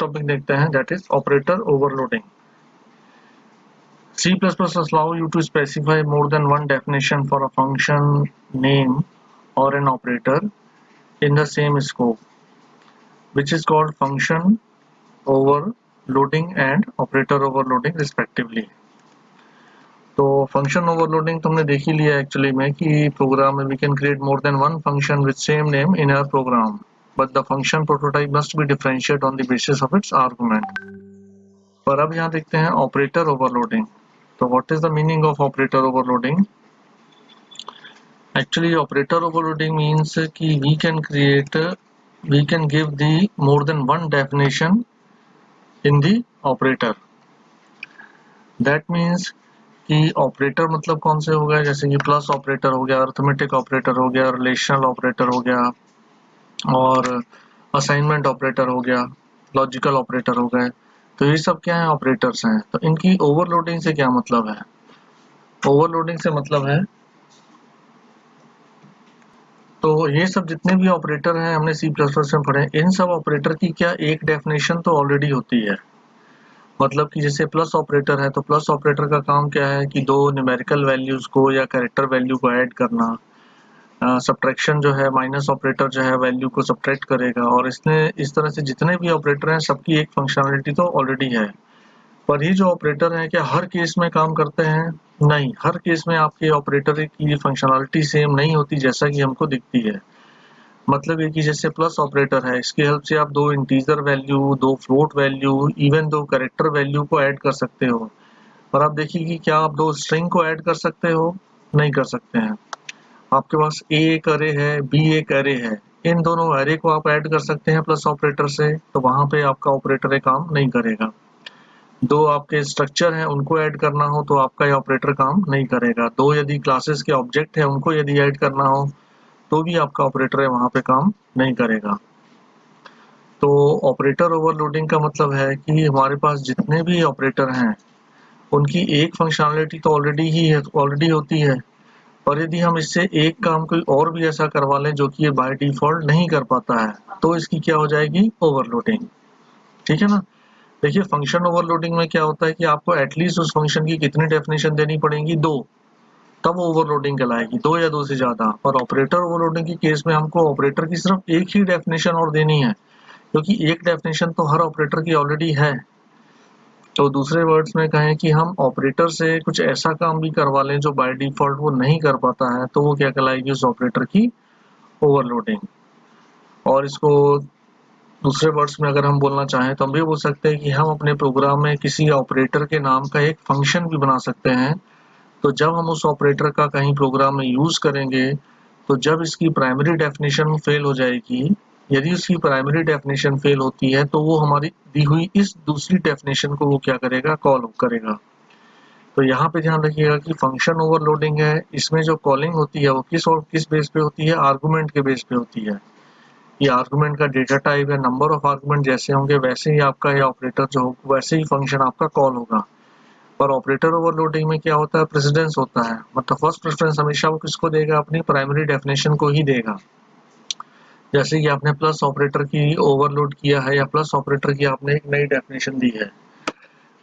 Topic देखते हैं, that is operator overloading. C++ allow you to specify more than one definition for a function name or an operator in the same scope, which is called function overloading and operator overloading respectively. तो function overloading तुमने देख ही लिया actually में कि program में we can create more than one function with same name in our program, but the function prototype must be differentiate on the basis of its argument. पर अब यहाँ देखते हैं ऑपरेटर ओवरलोडिंग। तो what is the meaning of operator overloading? Actually operator overloading means कि we can give the more than one definition in the operator. That means कि operator मतलब कौन से हो गए, जैसे कि प्लस ऑपरेटर हो गया, अरिथमेटिक ऑपरेटर हो गया, रिलेशनल ऑपरेटर हो गया, और असाइनमेंट ऑपरेटर हो गया, लॉजिकल ऑपरेटर हो गए। तो ये सब क्या है, ऑपरेटर्स हैं। तो इनकी ओवरलोडिंग से क्या मतलब है? ओवरलोडिंग से मतलब है, तो ये सब जितने भी ऑपरेटर हैं हमने C++ में पढ़े, इन सब ऑपरेटर की क्या एक डेफिनेशन तो ऑलरेडी होती है। मतलब कि जैसे प्लस ऑपरेटर है, तो प्लस ऑपरेटर का काम क्या है कि दो न्यूमेरिकल वैल्यूज को या कैरेक्टर वैल्यू को ऐड करना। सब्ट्रैक्शन जो है, माइनस ऑपरेटर जो है वैल्यू को सब्ट्रैक्ट करेगा। और इसने इस तरह से जितने भी ऑपरेटर हैं सबकी एक फंक्शनलिटी तो ऑलरेडी है। पर ये जो ऑपरेटर हैं क्या हर केस में काम करते हैं? नहीं, हर केस में आपके ऑपरेटर की फंक्शनलिटी सेम नहीं होती जैसा कि हमको दिखती है। मतलब ये कि जैसे प्लस ऑपरेटर है, इसकी हेल्प से आप दो इंटीजर वैल्यू, दो float value, even though character value को ऐड कर सकते हो। पर आप देखिए कि क्या आप दो स्ट्रिंग को ऐड कर सकते हो? नहीं कर सकते हैं। आपके पास A एक अरे है, B एक अरे है, इन दोनों अरे को आप ऐड कर सकते हैं प्लस ऑपरेटर से, तो वहां पे आपका ऑपरेटर काम नहीं करेगा। दो आपके स्ट्रक्चर हैं, उनको ऐड करना हो तो आपका ये ऑपरेटर काम नहीं करेगा। दो यदि क्लासेस के ऑब्जेक्ट है, उनको यदि ऐड करना हो तो भी आपका ऑपरेटर है वहां पे काम नहीं करेगा। तो ऑपरेटर ओवरलोडिंग का मतलब है कि हमारे पास जितने भी ऑपरेटर हैं उनकी एक फंक्शनलिटी तो ऑलरेडी होती है, और यदि हम इससे एक काम कोई और भी ऐसा करवा लें जो कि ये बाय डिफॉल्ट नहीं कर पाता है, तो इसकी क्या हो जाएगी, ओवरलोडिंग। ठीक है ना। देखिए फंक्शन ओवरलोडिंग में क्या होता है कि आपको एटलीस्ट उस फंक्शन की कितनी डेफिनेशन देनी पड़ेगी, दो, तब ओवरलोडिंग कहलाएगी, दो या दो से ज्यादा। और ऑपरेटर ओवरलोडिंग की केस में हमको ऑपरेटर की सिर्फ एक ही डेफिनेशन और देनी है, क्योंकि एक डेफिनेशन तो हर ऑपरेटर की ऑलरेडी है। तो दूसरे वर्ड्स में कहें कि हम ऑपरेटर से कुछ ऐसा काम भी करवा लें जो बाय डिफॉल्ट वो नहीं कर पाता है, तो वो क्या कहलाएगी, उस ऑपरेटर की ओवरलोडिंग। और इसको दूसरे वर्ड्स में अगर हम बोलना चाहें तो हम भी बोल सकते हैं कि हम अपने प्रोग्राम में किसी ऑपरेटर के नाम का एक फंक्शन भी बना सकते हैं। तो जब हम उस ऑपरेटर का कहीं प्रोग्राम में यूज करेंगे, तो जब इसकी प्राइमरी डेफिनेशन फेल हो जाएगी, यदि उसकी प्राइमरी डेफिनेशन फेल होती है तो वो हमारी दी हुई इस दूसरी डेफिनेशन को वो क्या करेगा, कॉल करेगा। तो यहाँ पे ध्यान रखिएगा कि फंक्शन ओवरलोडिंग है, इसमें जो कॉलिंग होती है वो किस बेस पे होती है, आर्गुमेंट के बेस पे होती है। ये आर्गुमेंट का डेटा टाइप या नंबर ऑफ आर्गुमेंट जैसे होंगे वैसे ही आपका ये ऑपरेटर जो हो, वैसे ही फंक्शन आपका कॉल होगा। पर ऑपरेटर ओवरलोडिंग में क्या होता है, प्रेसिडेंस होता है। मतलब फर्स्ट प्रेफरेंस हमेशा वो किसको देगा, अपनी प्राइमरी डेफिनेशन को ही देगा। जैसे कि आपने प्लस ऑपरेटर की ओवरलोड किया है या प्लस ऑपरेटर की आपने एक नई डेफिनेशन दी है,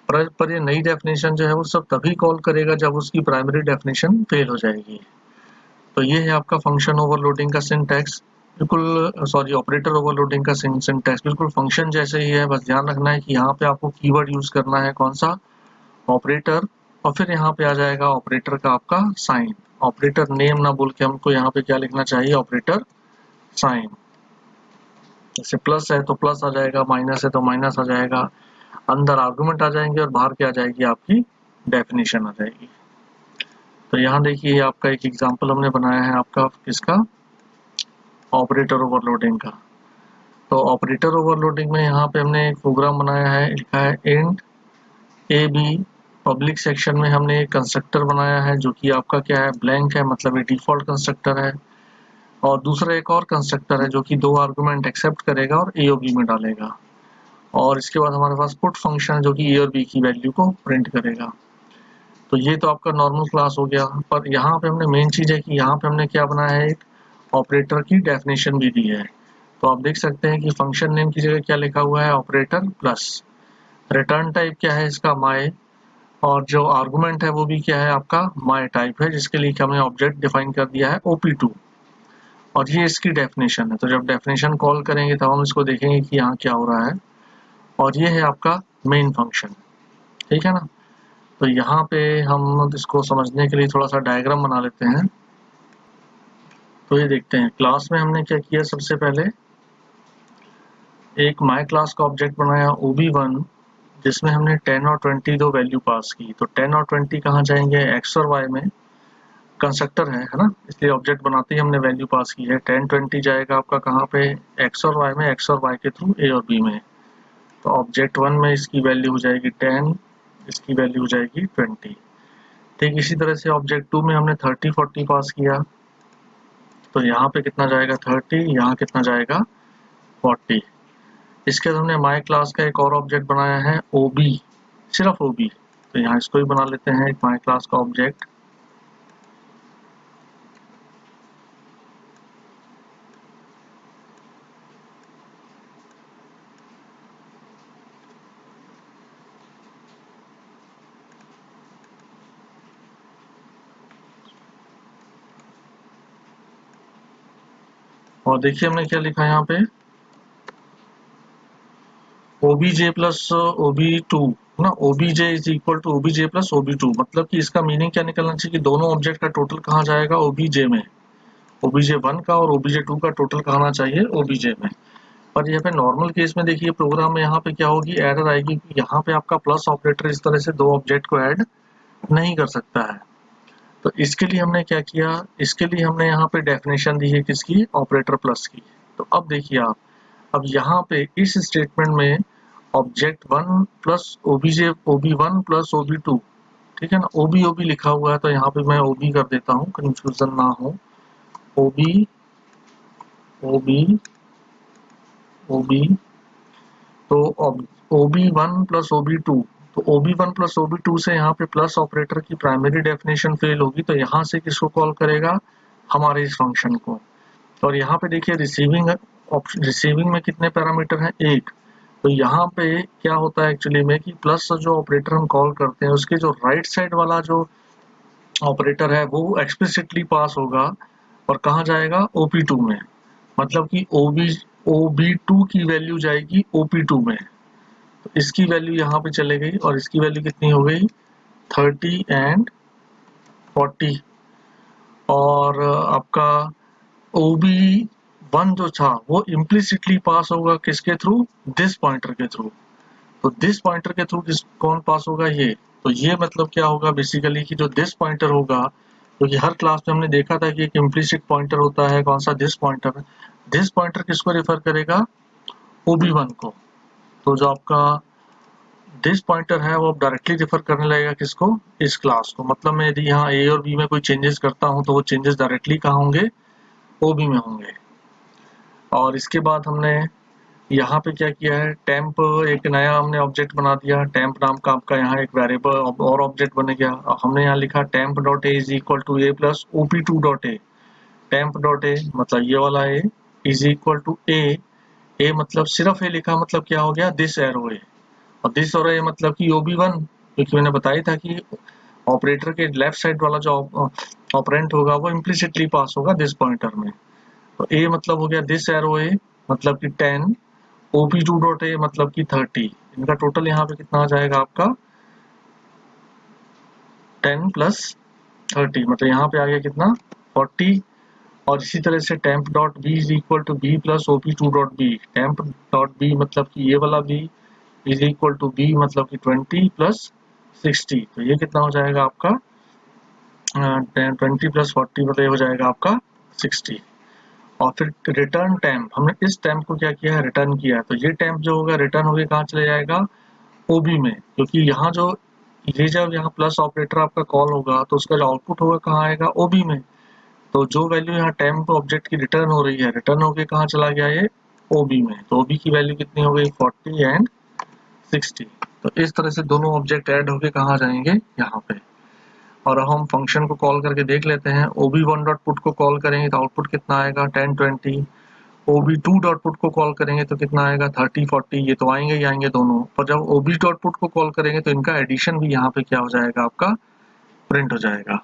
पर ये नई डेफिनेशन जो है वो सब तभी कॉल करेगा जब उसकी प्राइमरी डेफिनेशन फेल हो जाएगी। तो ये है आपका फंक्शन ओवरलोडिंग का सिंटैक्स, बिल्कुल सॉरी ऑपरेटर ओवरलोडिंग का सिंटैक्स बिल्कुल फंक्शन जैसे ही है। बस ध्यान रखना है कि यहाँ पे आपको कीवर्ड यूज करना है, कौन सा, ऑपरेटर, और फिर यहाँ पे आ जाएगा ऑपरेटर का आपका साइन। ऑपरेटर नेम ना बोल के हमको यहाँ पे क्या लिखना चाहिए, ऑपरेटर साइन। जैसे प्लस है तो प्लस आ जाएगा, माइनस है तो माइनस आ जाएगा, अंदर आर्गुमेंट आ जाएंगे और बाहर क्या आ जाएगी, आपकी डेफिनेशन आ जाएगी। तो यहाँ देखिए आपका एक एग्जांपल हमने बनाया है आपका किसका, ऑपरेटर ओवरलोडिंग का। तो ऑपरेटर ओवरलोडिंग में यहाँ पे हमने एक प्रोग्राम बनाया है, लिखा है int a b. Public section में हमने एक कंस्ट्रक्टर बनाया है जो कि आपका क्या है, ब्लैंक है, मतलब ये डिफॉल्ट कंस्ट्रक्टर है। और दूसरा एक और कंस्ट्रक्टर है जो कि दो आर्गुमेंट एक्सेप्ट करेगा और ए और बी में डालेगा। और इसके बाद हमारे पास पुट फंक्शन है जो कि ए और बी की वैल्यू को प्रिंट करेगा। तो ये तो आपका नॉर्मल क्लास हो गया। पर यहाँ पे हमने मेन चीज है कि यहाँ पे हमने क्या बनाया है, एक ऑपरेटर की डेफिनेशन भी दी है। तो आप देख सकते हैं कि फंक्शन नेम की जगह क्या लिखा हुआ है, ऑपरेटर प्लस। रिटर्न टाइप क्या है इसका, माय, और जो आर्गुमेंट है वो भी क्या है आपका, माय टाइप है, जिसके लिए हमने ऑब्जेक्ट डिफाइन कर दिया है op2, और ये इसकी डेफिनेशन है। तो जब डेफिनेशन कॉल करेंगे तब हम इसको देखेंगे कि यहाँ क्या हो रहा है, और ये है आपका मेन फंक्शन, ठीक है ना। तो यहाँ पे हम इसको समझने के लिए थोड़ा सा डायग्राम बना लेते हैं। तो ये देखते हैं, क्लास में हमने क्या किया, सबसे पहले एक माय क्लास का ऑब्जेक्ट बनाया ob1, जिसमें हमने 10 और 20 दो वैल्यू पास की। तो 10 और 20 कहाँ जाएंगे, एक्स और वाई में, कंस्ट्रक्टर है ना, इसलिए ऑब्जेक्ट बनाते ही हमने वैल्यू पास की है। 10 20 जाएगा आपका कहाँ पे, एक्स और वाई में, एक्स और वाई के थ्रू ए और बी में। तो ऑब्जेक्ट 1 में इसकी वैल्यू हो जाएगी 10, इसकी वैल्यू हो जाएगी 20। ठीक इसी तरह से ऑब्जेक्ट 2 में हमने 30 40 पास किया, तो यहाँ पे कितना जाएगा 30, यहाँ कितना जाएगा 40। इसके बाद हमने माई क्लास का एक और ऑब्जेक्ट बनाया है OB, सिर्फ OB। तो यहाँ इसको भी बना लेते हैं एक माई क्लास का ऑब्जेक्ट। और देखिए हमने क्या लिखा है यहाँ पे, obj प्लस ob2 ना, obj is equal to obj plus ob2, मतलब कि इसका मीनिंग क्या निकलना चाहिए कि दोनों ऑब्जेक्ट का टोटल कहाँ जाएगा, obj में, obj1 का और obj2 का टोटल कहाँ आना चाहिए, obj में। पर यहाँ पे नॉर्मल केस में देखिए प्रोग्राम में यहाँ पे क्या होगी, एरर आएगी कि यहाँ पे आपका प्लस ऑपरेटर इस तरह से दो ऑब्जेक्ट को ऐड नहीं कर सकता है। तो इसके लिए हमने क्या किया, इसके लिए हमने यहाँ पे डेफिनेशन दी है किसकी, ऑपरेटर प्लस की। तो अब देखिए आप, अब यहाँ पे इस स्टेटमेंट में object 1 plus ob1 plus ob2, ठीक है ना, ob लिखा हुआ है, तो यहाँ पे मैं ob कर देता हूँ, कंफ्यूजन ना हो, ob ob ob, तो ob1 प्लस ob2, तो ob1 प्लस ob2 से यहाँ पे प्लस ऑपरेटर की प्राइमरी डेफिनेशन फेल होगी, तो यहाँ से किसको कॉल करेगा, हमारे इस फंक्शन को। और यहाँ पे देखिए रिसीविंग में कितने पैरामीटर हैं, एक। तो यहाँ पे क्या होता है एक्चुअली में कि प्लस जो ऑपरेटर हम कॉल करते हैं उसके जो राइट साइड वाला जो ऑपरेटर है वो एक्सप्लिसिटली पास होगा, और कहाँ जाएगा, op2 में, मतलब कि ob2 की वैल्यू जाएगी op2 में। तो इसकी वैल्यू यहाँ पे चले गई, और इसकी वैल्यू कितनी हो गई, 30 एंड 40। और आपका ob1 जो था वो इम्प्लिसिटली पास होगा किसके थ्रू, दिस पॉइंटर के थ्रू। तो दिस पॉइंटर के थ्रू कौन पास होगा, ये। तो ये मतलब क्या होगा बेसिकली कि जो दिस पॉइंटर होगा, क्योंकि हर क्लास में हमने देखा था कि एक इम्प्लिसिट पॉइंटर होता है, कौन सा, दिस पॉइंटर। दिस पॉइंटर किसको रेफर करेगा, ob1 को। तो जो आपका दिस पॉइंटर है वो डायरेक्टली रेफर करने लगेगा किसको, इस क्लास को। मतलब मैं यदि यहाँ ए और बी में कोई चेंजेस करता हूँ तो वो चेंजेस डायरेक्टली कहाँ होंगे, OB में होंगे। और इसके बाद हमने यहाँ पे क्या किया है, टेम्प एक नया हमने ऑब्जेक्ट बना दिया, टेम्प नाम का आपका यहाँ एक वेरिएबल और ऑब्जेक्ट बन गया। हमने यहाँ लिखा temp dot a is equal to a plus op2 dot a. Temp dot a मतलब ये वाला a is equal to a मतलब सिर्फ ए लिखा, मतलब क्या हो गया, दिस एरो ए। और दिस और ए मतलब कि ob1, क्योंकि मैंने बताया था कि ऑपरेटर के लेफ्ट साइड वाला जो ऑपरेंट होगा वो इम्प्लिसिटली पास होगा दिस पॉइंटर में। तो ए मतलब हो गया दिस एरो ए, मतलब कि 10, op2 डॉट ए मतलब कि 30। इनका टोटल यहाँ पे कितना आ जाएगा आपका, 10 प्लस 30, मतलब यहाँ पे आ गया कितना, 40। और इसी तरह से temp dot b is equal to b plus op2 dot b. Temp dot b मतलब कि ये वाला b is equal to b मतलब कि 20 प्लस 60। तो ये कितना हो जाएगा आपका 20 प्लस 40, मतलब ये हो जाएगा आपका 60। और फिर रिटर्न टैम्प, हमने इस टैम्प को क्या किया है, रिटर्न किया है। तो ये टैम्प जो होगा रिटर्न होकर कहाँ चले जाएगा, OB में, क्योंकि यहाँ जो ये जब यहाँ प्लस ऑपरेटर आपका कॉल होगा तो उसका जो आउटपुट होगा कहाँ आएगा, OB में। तो जो वैल्यू यहाँ टैम्प ऑब्जेक्ट की रिटर्न हो रही है, रिटर्न होके कहाँ चला गया ये, OB में। तो OB की वैल्यू कितनी हो गई, 40 एंड 60। तो इस तरह से दोनों ऑब्जेक्ट ऐड होके कहाँ जाएंगे, यहाँ पे। और हम फंक्शन को कॉल करके देख लेते हैं, ob1 डॉट पुट को कॉल करेंगे तो आउटपुट कितना आएगा, 10 20। OB2 डॉट पुट को कॉल करेंगे तो कितना आएगा 30 40, ये तो आएंगे ही आएंगे दोनों, पर जब OB डॉट पुट को कॉल करेंगे तो इनका एडिशन भी यहाँ पे क्या हो जाएगा, आपका प्रिंट हो जाएगा।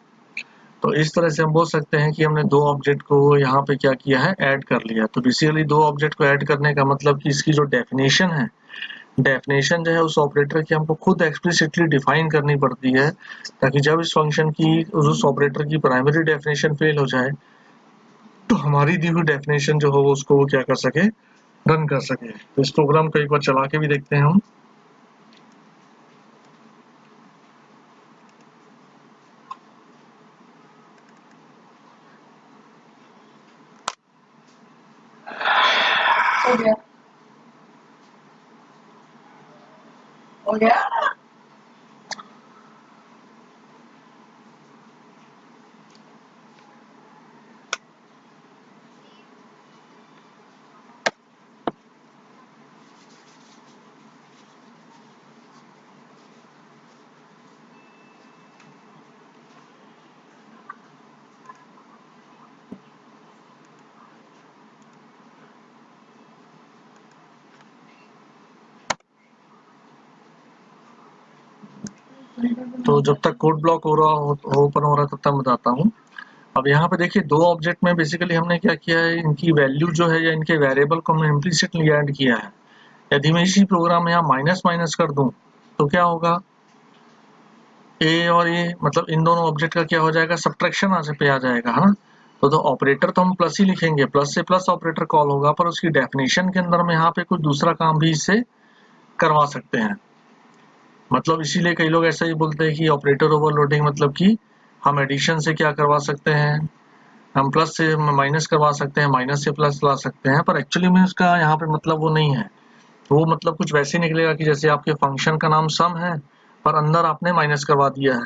तो इस तरह से हम बोल सकते हैं कि हमने दो ऑब्जेक्ट को यहाँ पे क्या किया है, ऐड कर लिया। तो बेसिकली दो ऑब्जेक्ट को ऐड करने का मतलब कि इसकी जो डेफिनेशन है, डेफिनेशन जो है उस ऑपरेटर की हमको खुद एक्सप्लिसिटली डिफाइन करनी पड़ती है, ताकि जब इस फंक्शन की उस ऑपरेटर की प्राइमरी डेफिनेशन फेल हो जाए तो हमारी दी हुई डेफिनेशन जो हो उसको वो क्या कर सके, रन कर सके। तो इस प्रोग्राम को एक बार चला के भी देखते हैं हम। हो गया, हो गया। तो जब तक कोड ब्लॉक हो रहा हो, ओपन हो रहा है, तब तक बताता हूँ। अब यहाँ पे देखिए दो ऑब्जेक्ट में बेसिकली हमने क्या किया है, इनकी वैल्यू जो है या इनके वेरिएबल को हमने इम्प्लिसिटली ऐड किया है। यदि मैं इसी प्रोग्राम में यहाँ माइनस माइनस कर दूं तो क्या होगा, ए और ए मतलब इन दोनों ऑब्जेक्ट का क्या हो जाएगा, सब्ट्रैक्शन पे आ जाएगा, है ना। तो ऑपरेटर तो हम प्लस ही लिखेंगे, प्लस से प्लस ऑपरेटर कॉल होगा, पर उसकी डेफिनेशन के अंदर में यहाँ पे कुछ दूसरा काम भी इससे करवा सकते हैं। मतलब इसीलिए कई लोग ऐसा ही बोलते हैं कि ऑपरेटर ओवरलोडिंग मतलब कि हम एडिशन से क्या करवा सकते हैं, हम प्लस से माइनस करवा सकते हैं, माइनस से प्लस ला सकते हैं, पर एक्चुअली में उसका यहाँ पे मतलब वो नहीं है। वो मतलब कुछ वैसे निकलेगा कि जैसे आपके फंक्शन का नाम सम है पर अंदर आपने माइनस करवा दिया है,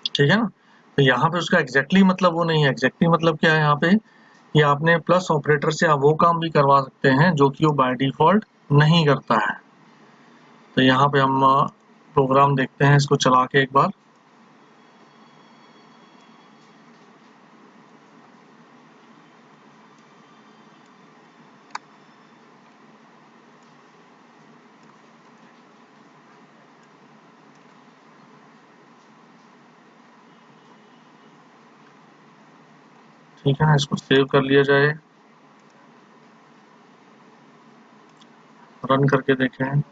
ठीक है ना। तो यहाँ पे उसका एग्जैक्टली मतलब वो नहीं है। एग्जैक्टली मतलब क्या है यहाँ पे, कि आपने प्लस ऑपरेटर से आप वो काम भी करवा सकते हैं जो कि वो बाय डिफॉल्ट नहीं करता है। तो यहाँ पे हम प्रोग्राम देखते हैं, इसको चला के एक बार। ठीक है ना, इसको सेव कर लिया जाए, रन करके देखें।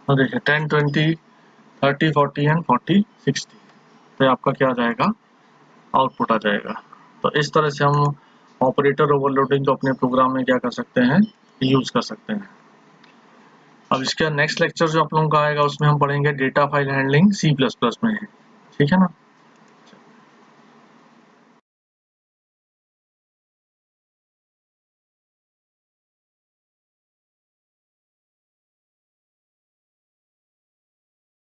तो देखिए 10 20 30 40 एंड 40 60, तो आपका क्या आ जाएगा, आउटपुट आ जाएगा। तो इस तरह से हम ऑपरेटर ओवरलोडिंग को अपने प्रोग्राम में क्या कर सकते हैं, यूज कर सकते हैं। अब इसका नेक्स्ट लेक्चर जो आप लोगों का आएगा उसमें हम पढ़ेंगे डेटा फाइल हैंडलिंग C++ में, ठीक है ना।